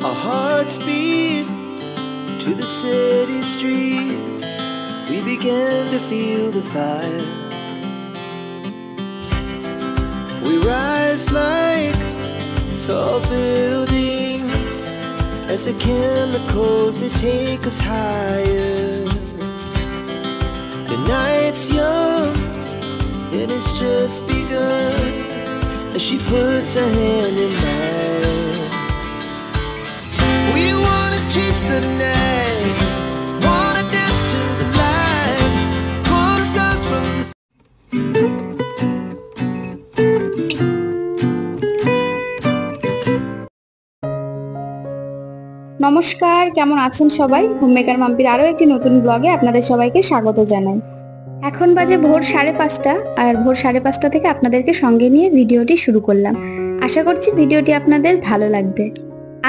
Our hearts beat to the city streets. We began to feel the fire. We rise like tall buildings as the chemicals, they take us higher. The night's young and it's just begun as she puts her hand in mine. We wanna chase the night, wanna dance to the light, pull the stars from the নমস্কার, কেমন আছেন সবাই? Homemaker মাম্পির আরো একটি নতুন ব্লগে আপনাদের সবাইকে স্বাগত জানাই। এখন বাজে ভোর 5:30 আর ভোর 5:30 থেকে আপনাদেরকে সঙ্গে নিয়ে ভিডিওটি শুরু করলাম। আশা করছি ভিডিওটি আপনাদের ভালো লাগবে।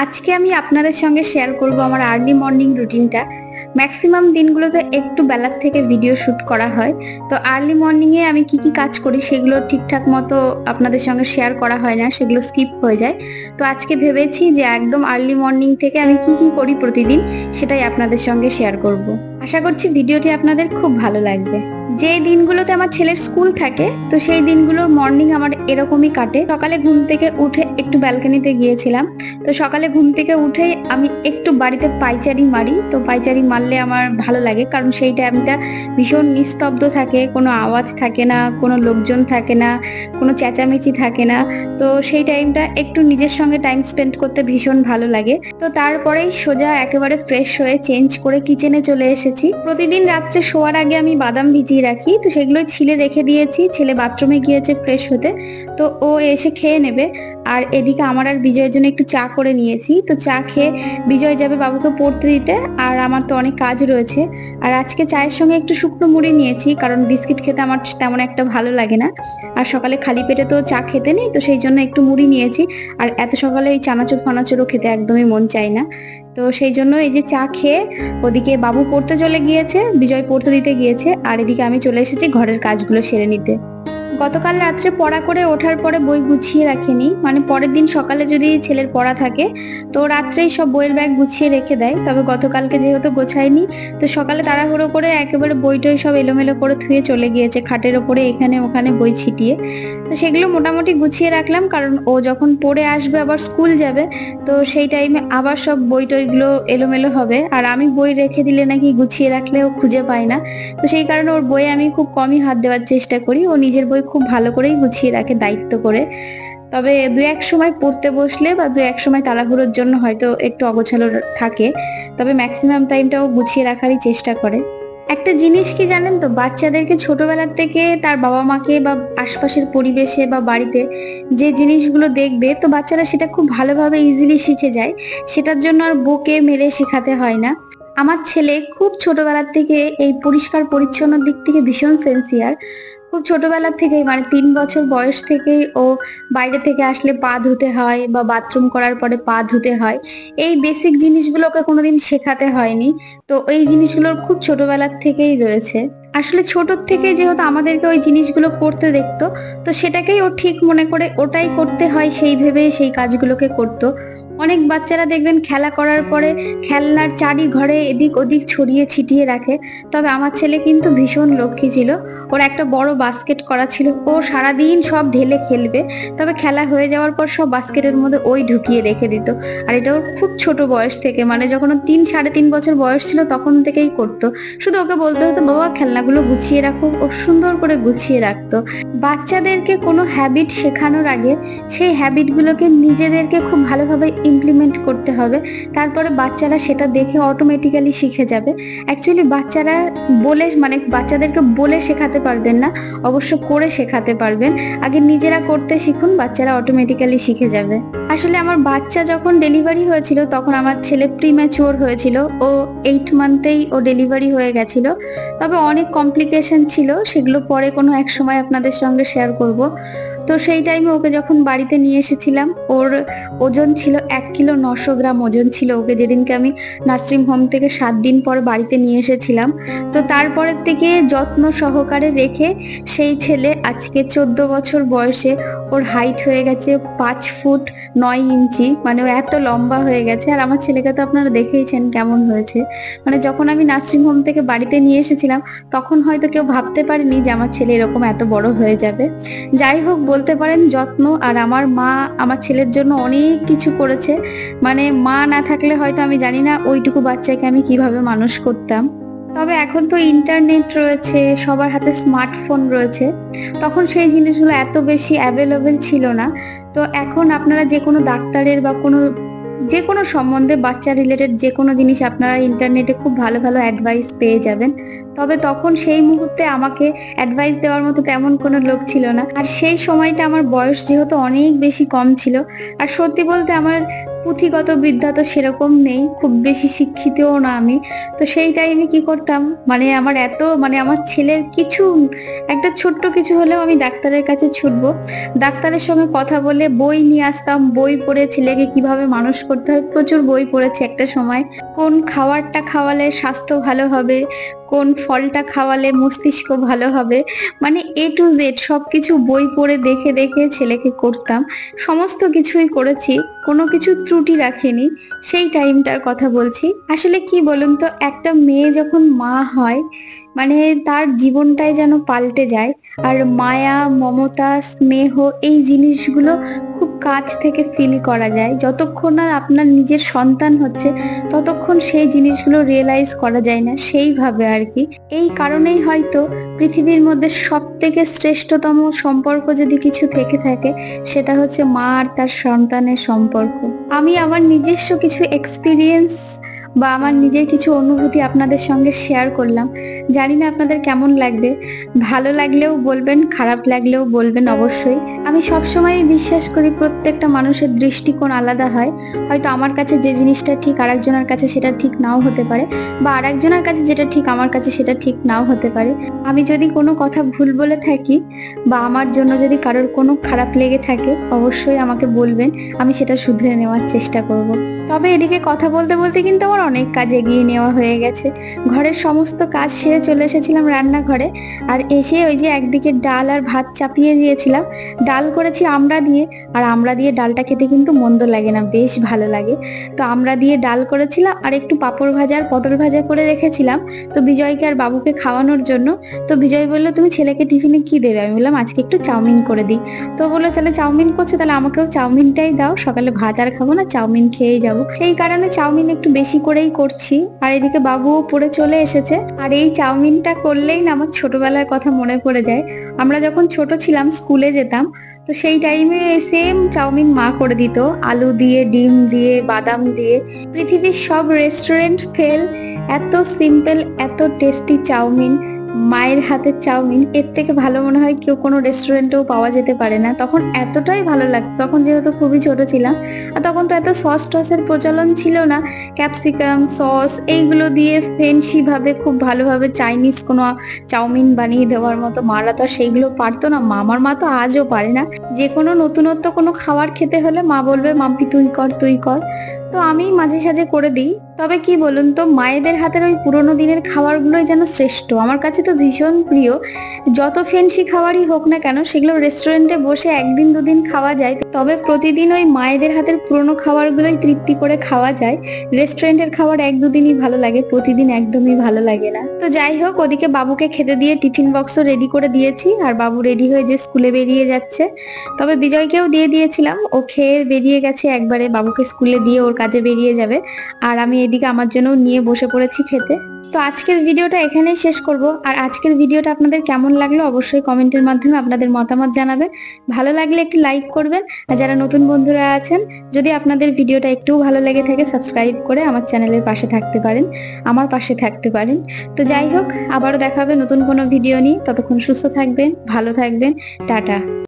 আজকে আমি আপনাদের সঙ্গে শেয়ার করব আমার আর্লি মর্নিং রুটিনটা। ম্যাক্সিমাম দিনগুলোতে একটু বেলার থেকে ভিডিও শুট করা হয়, তো আর্লি মর্নিংয়ে আমি কি কি কাজ করি সেগুলো ঠিকঠাক মতো আপনাদের সঙ্গে শেয়ার করা হয় না, সেগুলো স্কিপ হয়ে যায়। তো আজকে ভেবেছি যে একদম আর্লি মর্নিং থেকে আমি কি কি করি প্রতিদিন সেটাই আপনাদের সঙ্গে শেয়ার করব। আশা করছি ভিডিওটি আপনাদের খুব ভালো লাগবে। যে দিনগুলোতে আমার ছেলের স্কুল থাকে তো সেই দিনগুলোর মর্নিং আমার এরকমই কাটে। সকালে ঘুম থেকে উঠে একটু ব্যালকনিতে গিয়েছিলাম, তো সকালে ঘুম থেকে উঠেই আমি একটু বাড়িতে পায়চারি মারি। তো পায়চারি মারলে আমার ভালো লাগে, কারণ সেই টাইমটা ভীষণ নিস্তব্ধ থাকে, কোনো আওয়াজ থাকে না, কোনো লোকজন থাকে না, কোনো চেঁচামেচি থাকে না। তো সেই টাইমটা একটু নিজের সঙ্গে টাইম স্পেন্ড করতে ভীষণ ভালো লাগে। তো তারপরেই সোজা একেবারে ফ্রেশ হয়ে চেঞ্জ করে কিচেনে চলে এসেছি। প্রতিদিন রাত্রে শোয়ার আগে আমি বাদাম ভিজিয়ে রাখি, তো সেগুলো ছিলে রেখে দিয়েছি। ছেলে বাথরুমে গিয়েছে ফ্রেশ হতে, তো ও এসে খেয়ে নেবে। আর এদিকে আমার আর বিজয়ের জন্য একটু চা করে নিয়েছি। তো চা খেয়ে বিজয় যাবে বাবুকে পড়তে দিতে, আর আমার তো অনেক কাজ রয়েছে। আর আজকে চায়ের সঙ্গে একটু শুকনো মুড়ি নিয়েছি, কারণ বিস্কিট খেতে আমার তেমন একটা ভালো লাগে না, আর সকালে খালি পেটে তো চা খেতে নেই, তো সেই জন্য একটু মুড়ি নিয়েছি। আর এত সকালে ওই চানাচুর ফানাচুরও খেতে একদমই মন চায় না, তো সেই জন্য এই যে চা খেয়ে ওদিকে বাবু পড়তে চলে গিয়েছে, বিজয় পড়তে দিতে গিয়েছে, আর এদিকে আমি চলে এসেছি ঘরের কাজগুলো সেরে নিতে। গতকাল রাত্রে পড়া করে ওঠার পরে বই গুছিয়ে রাখিনি, মানে পরের দিন সকালে যদি ছেলের পড়া থাকে তো রাত্রেই সব বইয়ের ব্যাগ গুছিয়ে রেখে দেয়। তবে গতকালকে যেহেতু গোছায়নি, তো সকালে তাড়াহুড়ো করে একেবারে বইটই সব এলোমেলো করে ধুয়ে চলে গিয়েছে খাটের ওপরে এখানে ওখানে বই ছিটিয়ে। তো সেগুলো মোটামুটি গুছিয়ে রাখলাম, কারণ ও যখন পড়ে আসবে আবার স্কুল যাবে, তো সেই টাইমে আবার সব বই টইগুলো এলোমেলো হবে। আর আমি বই রেখে দিলে নাকি গুছিয়ে রাখলেও খুঁজে পাই না, তো সেই কারণে ওর বইয়ে আমি খুব কমই হাত দেওয়ার চেষ্টা করি। ও নিজের বই খুব ভালো করেই গুছিয়ে রাখে দায়িত্ব করে। তবে দু এক সময় পড়তে বসলে বা দু এক সময় তাড়াহুড়োর জন্য হয়তো একটু অগোছালো থাকে, তবে ম্যাক্সিমাম টাইমটাও গুছিয়ে রাখারই চেষ্টা করে। একটা জিনিস কি জানেন তো, বাচ্চাদেরকে ছোটবেলার থেকে তার বাবা মাকে বা আশপাশের পরিবেশে বা বাড়িতে যে জিনিসগুলো দেখবে, তো বাচ্চারা সেটা খুব ভালোভাবে ইজিলি শিখে যায়। সেটার জন্য আর বকে মেরে শেখাতে হয় না। আমার ছেলে খুব ছোটবেলার থেকে এই পরিষ্কার পরিচ্ছন্নর দিক থেকে ভীষণ সেন্সিয়ার। খুব ছোটবেলা থেকেই, মানে 3 বছর বয়স থেকেই ও বাইরে থেকে আসলে পা ধুতে হয় বা বাথরুম করার পরে পা ধুতে হয়, এই বেসিক জিনিসগুলোকে কোনোদিন শেখাতে হয়নি। তো এই জিনিসগুলোর খুব ছোটবেলার থেকেই রয়েছে। আসলে ছোট থেকে যেহেতু আমাদেরকে ওই জিনিসগুলো করতে দেখতো, তো সেটাকেই ও ঠিক মনে করে ওটাই করতে হয় সেই ভেবে সেই কাজগুলোকে করতো। অনেক বাচ্চারা দেখবেন খেলা করার পরে খেলনার চারি ঘরে এদিক ওদিক ছড়িয়ে ছিটিয়ে রাখে, তবে আমার ছেলে কিন্তু ভীষণ লক্ষ্মী ছিল। ওর একটা বড় বাস্কেট করা ছিল, ও সারাদিন সব ঢেলে খেলবে, তবে খেলা হয়ে যাওয়ার পর সব বাস্কেটের মধ্যে ওই ঢুকিয়ে রেখে দিত। আর এটা ওর খুব ছোট বয়স থেকে, মানে যখন ও 3-3.5 বছর বয়স ছিল তখন থেকেই করতো। শুধু ওকে বলতে হতো বাবা খেলনাগুলো গুছিয়ে রাখো, ও সুন্দর করে গুছিয়ে রাখতো। বাচ্চাদেরকে কোনো হ্যাবিট শেখানোর আগে সেই হ্যাবিটগুলোকে নিজেদেরকে খুব ভালোভাবে ইমপ্লিমেন্ট করতে হবে, তারপরে বাচ্চারা সেটা দেখে অটোমেটিক্যালি শিখে যাবে। অ্যাকচুয়ালি বাচ্চারা বলে, মানে বাচ্চাদেরকে বলে শেখাতে পারবেন না, অবশ্য করে শেখাতে পারবেন। আগে নিজেরা করতে শিখুন, বাচ্চারা অটোমেটিক্যালি শিখে যাবে। আসলে আমার বাচ্চা যখন ডেলিভারি হয়েছিল তখন আমার ছেলে প্রিম্যাচিওর হয়েছিল, ও 8 মান্থেই ও ডেলিভারি হয়ে গেছিল। তবে অনেক কমপ্লিকেশন ছিল, সেগুলো পরে কোনো এক সময় আপনাদের সঙ্গে শেয়ার করব। তো সেই টাইমে ওকে যখন বাড়িতে নিয়ে এসেছিলাম, ওর ওজন ছিল 1 কিলো 900 গ্রাম ওজন ছিল ওকে যেদিনকে আমি নার্সিং হোম থেকে 7 দিন পর বাড়িতে নিয়ে এসেছিলাম। তো তারপরের থেকে যত্ন সহকারে রেখে সেই ছেলে আজকে 14 বছর বয়সে ওর হাইট হয়ে গেছে 5 ফুট 9 ইঞ্চি, মানে ও এত লম্বা হয়ে গেছে। আর আমার ছেলেকে তো আপনারা দেখেইছেন কেমন হয়েছে। মানে যখন আমি নার্সিং হোম থেকে বাড়িতে নিয়ে এসেছিলাম তখন হয়তো কেউ ভাবতে পারেনি যে আমার ছেলে এরকম এত বড় হয়ে যাবে। যাই হোক, বলতে পারেন যত্ন। আর আমার মা আমার ছেলের জন্য অনেক কিছু করেছে, মানে মা না থাকলে হয়তো আমি জানি না ওইটুকু বাচ্চাকে আমি কিভাবে মানুষ করতাম। তবে এখন তো ইন্টারনেট রয়েছে, সবার হাতে স্মার্টফোন রয়েছে, তখন সেই জিনিসগুলো এত বেশি অ্যাভেলেবেল ছিল না। তো এখন আপনারা যে কোনো ডাক্তারের বা যে কোনো সম্বন্ধে বাচ্চা রিলেটেড যে কোনো জিনিস আপনারা ইন্টারনেটে খুব ভালো ভালো অ্যাডভাইস পেয়ে যাবেন। তবে তখন সেই মুহূর্তে আমাকে অ্যাডভাইস দেওয়ার মতো তেমন কোনো লোক ছিল না। আর সেই সময়টা আমার বয়স যেহেতু অনেক বেশি কম ছিল, আর সত্যি বলতে আমার পুঁথিগত বিদ্যা তো সেরকম নেই, খুব বেশি শিক্ষিতও না আমি। তো সেই টাইমে কি করতাম, মানে আমার ছেলের কিছু একটা ছোট্ট কিছু হলেও আমি ডাক্তারের কাছে ছুটবো, ডাক্তারের সঙ্গে কথা বলে বই নিয়ে আসতাম, বই পড়ে ছেলেকে কিভাবে মানুষ করতে হয় প্রচুর বই পড়েছি একটা সময়। কোন খাবারটা খাওয়ালে স্বাস্থ্য ভালো হবে, কোন ফলটা খাওয়ালে মস্তিষ্ক ভালো হবে, মানে A to Z সবকিছু বই পড়ে দেখে দেখে ছেলেকে করতাম। সমস্ত কিছুই করেছি, কোনো কিছু ত্রুটি রাখিনি। সেই টাইমটার কথা বলছি। আসলে কি বলুন তো, একটা মেয়ে যখন মা হয় মানে তার জীবনটাই যেন পাল্টে যায়। আর মায়া, মমতা, স্নেহ এই জিনিসগুলো খুব কাছ থেকে ফিল করা যায়। যতক্ষণ না আপনার নিজের সন্তান হচ্ছে ততক্ষণ সেই জিনিসগুলো রিয়েলাইজ করা যায় না সেইভাবে আর কি। এই কারণেই হয়তো পৃথিবীর মধ্যে সব থেকে শ্রেষ্ঠতম সম্পর্ক যদি কিছু থেকে থাকে সেটা হচ্ছে মা আর তার সন্তানের সম্পর্ক। আমি আমার নিজস্ব কিছু এক্সপিরিয়েন্স বা আমার নিজের কিছু অনুভূতি আপনাদের সঙ্গে শেয়ার করলাম। জানি না আপনাদের কেমন লাগবে, ভালো লাগলেও বলবেন, খারাপ লাগলেও বলবেন অবশ্যই। আমি সবসময় বিশ্বাস করি প্রত্যেকটা মানুষের দৃষ্টিকোণ আলাদা হয়। হয়তো আমার কাছে যে জিনিসটা ঠিক আরেকজনের কাছে সেটা ঠিক নাও হতে পারে, বা আরেকজনের কাছে যেটা ঠিক আমার কাছে সেটা ঠিক নাও হতে পারে। আমি যদি কোনো কথা ভুল বলে থাকি বা আমার জন্য যদি কারোর কোনো খারাপ লেগে থাকে অবশ্যই আমাকে বলবেন, আমি সেটা শুধরে নেওয়ার চেষ্টা করব। তবে এদিকে কথা বলতে বলতে কিন্তু আমার অনেক কাজ এগিয়ে নেওয়া হয়ে গেছে। ঘরের সমস্ত কাজ সেরে চলে এসেছিলাম রান্নাঘরে। আর এসে ওই যে একদিকে ডাল আর ভাত চাপিয়ে দিয়েছিলাম। ডাল করেছি আমড়া দিয়ে, আর আমড়া দিয়ে ডালটা খেতে কিন্তু মন্দ লাগে না, বেশ ভালো লাগে। তো আমড়া দিয়ে ডাল করেছিলাম, আর একটু পাঁপড় ভাজা আর পটল ভাজা করে রেখেছিলাম তো বিজয়কে আর বাবুকে খাওয়ানোর জন্য। তো বিজয় বললো তুমি ছেলেকে টিফিনে কি দেবে? আমি বললাম আজকে একটু চাউমিন করে দিই। তো বললো তাহলে চাউমিন করছে, তাহলে আমাকেও চাউমিনটাই দাও, সকালে ভাত আর খাবো না, চাউমিন খেয়েই যাবো। সেই কারণে চাউমিন একটু বেশি করেই করছি। আর এদিকে বাবুও পড়ে চলে এসেছে। আর এই চাউমিনটা করলেই না আমার ছোটবেলার কথা মনে পড়ে যায়। আমরা যখন ছোট ছিলাম স্কুলে যেতাম, তো সেই টাইমে সেম চাউমিন মা করে দিত, আলু দিয়ে, ডিম দিয়ে, বাদাম দিয়ে। পৃথিবীর সব রেস্টুরেন্ট ফেল, এত সিম্পল এত টেস্টি চাউমিন, মায়ের হাতের চাউমিন এর থেকে ভালো মনে হয় কেউ কোনো রেস্টুরেন্টেও পাওয়া যেতে পারে না। তখন এতটাই ভালো লাগতো, তখন যেহেতু খুবই ছোট ছিলাম। আর তখন তো এত সস টসের প্রচলন ছিল না, ক্যাপসিকাম সস এইগুলো দিয়ে ফ্যান্সি ভাবে খুব ভালোভাবে চাইনিজ কোনো চাউমিন বানিয়ে দেওয়ার মতো মারা তো সেইগুলো পারতো না। আমার মা তো আজও পারে না। যে কোনো নতুনত্ব কোনো খাবার খেতে হলে মা বলবে মাম্পি তুই কর তুই কর, তো আমি মাঝে সাঝে করে দিই। তবে কি বলুন তো, মায়েদের হাতের ওই পুরোনো দিনের খাবারগুলোই যেন শ্রেষ্ঠ। আমার কাছে তো ভীষণ প্রিয়। যত ফ্যান্সি খাবারই হোক না কেন সেগুলো রেস্টুরেন্টে বসে একদিন দুদিন খাওয়া যায়, তবে প্রতিদিন ওই মায়েদের হাতের পুরোনো খাবারগুলোই তৃপ্তি করে খাওয়া যায়। রেস্টুরেন্টের খাবার এক দুদিনই ভালো লাগে, প্রতিদিন একদমই ভালো লাগে না। তো যাই হোক, ওদিকে বাবুকে খেতে দিয়ে টিফিন বক্সও রেডি করে দিয়েছি, আর বাবু রেডি হয়ে যে স্কুলে বেরিয়ে যাচ্ছে। তবে বিজয়কেও দিয়ে দিয়েছিলাম, ও খেয়ে বেরিয়ে গেছে একবারে, বাবুকে স্কুলে দিয়ে ওর কাজে বেরিয়ে যাবে। আর আমি এদিকে আমার জন্য নিয়ে বসে পড়েছি খেতে। তো আজকের ভিডিওটা এখানেই শেষ করব। আর আজকের ভিডিওটা আপনাদের কেমন লাগলো অবশ্যই কমেন্টের মাধ্যমে আপনাদের মতামত জানাবেন। ভালো লাগলে একটি লাইক করবেন, আর যারা নতুন বন্ধুরা আছেন যদি আপনাদের ভিডিওটা একটু ভালো লেগে থাকে সাবস্ক্রাইব করে আমার চ্যানেলের পাশে থাকতে পারেন, আমার পাশে থাকতে পারেন। তো যাই হোক, আবারও দেখা হবে নতুন কোনো ভিডিও নিয়ে। ততক্ষণ সুস্থ থাকবেন, ভালো থাকবেন, টাটা।